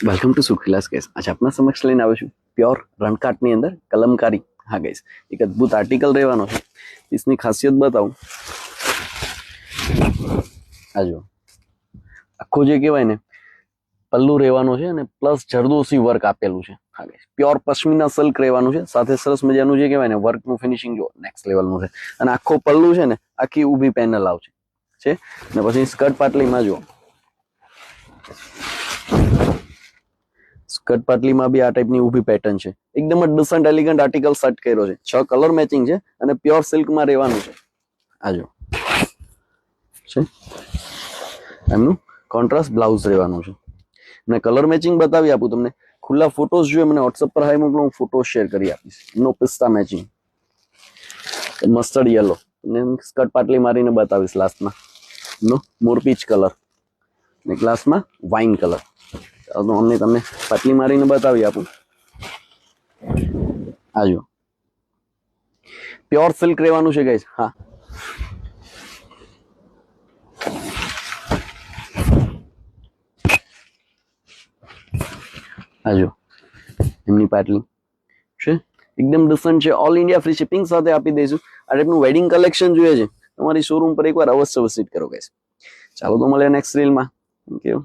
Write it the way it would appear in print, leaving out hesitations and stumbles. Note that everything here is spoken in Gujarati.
Welcome to સુખવિલાસ guys. આજે આપના સમક્ષ લઈને આવ્યો છું પ્યોર રણકાટની અંદર કલમકારી. હા ગાઈસ, એક અદ્ભુત આર્ટિકલ રહેવાનો છે. इसની ખાસિયત બતાવું. આ જો આખો જે કહેવાય ને પલ્લુ રહેવાનો છે અને પ્લસ જરદોશી વર્ક આપેલું છે. હા ગાઈસ, પ્યોર પશ્મિના સિલ્ક રહેવાનું છે. સાથે સરસ મજાનું જે કહેવાય ને વર્કનું ફિનિશિંગ જો નેક્સ્ટ લેવલનું છે. અને આખો પલ્લુ છે ને આખી ઊભી પેનલ આવશે છે. ને પછી સ્કર્ટ પાટલીમાં જો સ્કર્ટ પાટલીમાં બી આ ટાઈપની ઊભી પેટર્ન છે. એકદમ જ ડિસન્ટ એલિગન્ટ આર્ટિકલ સેટ કર્યો છે. 6 કલર મેચિંગ છે અને પ્યોર સિલ્કમાં રહેવાનું છે. આ જો છે એમનું કોન્ટ્રાસ્ટ બ્લાઉઝ રહેવાનું છે. અને કલર મેચિંગ બતાવી આપું તમને. ખુલ્લા ફોટોસ જોઈએ મને વોટ્સઅપ પર હાઈ મોકલો, હું ફોટો શેર કરી આપીશ. નો પિસ્તા મેચિંગ મસ્ટર્ડ યલો ને સ્કર્ટ પાટલી મારીને બતાવીશ. લાસ્ટમાં નો મોરપીચ કલર ને ક્લાસમાં વાઇન કલર. અમને તમને પાટલી મારીને બતાવી આપું. આ જો પ્યોર સિલ્ક રહેવાનું છે ગાઈસ. હા, આ જો એમની પાટલી છે. એકદમ ડિસન્ટ છે. ઓલ ઇન્ડિયા ફ્રી શિપિંગ સાથે આપી દઈશું. આ ટાઈપનું વેડિંગ કલેક્શન જોઈએ છે તમારી શોરૂમ પર એકવાર અવશ્ય વિઝિટ કરો ગાઈસ. ચાલો તો મળે નેક્સ્ટ રીલમાં. Thank you.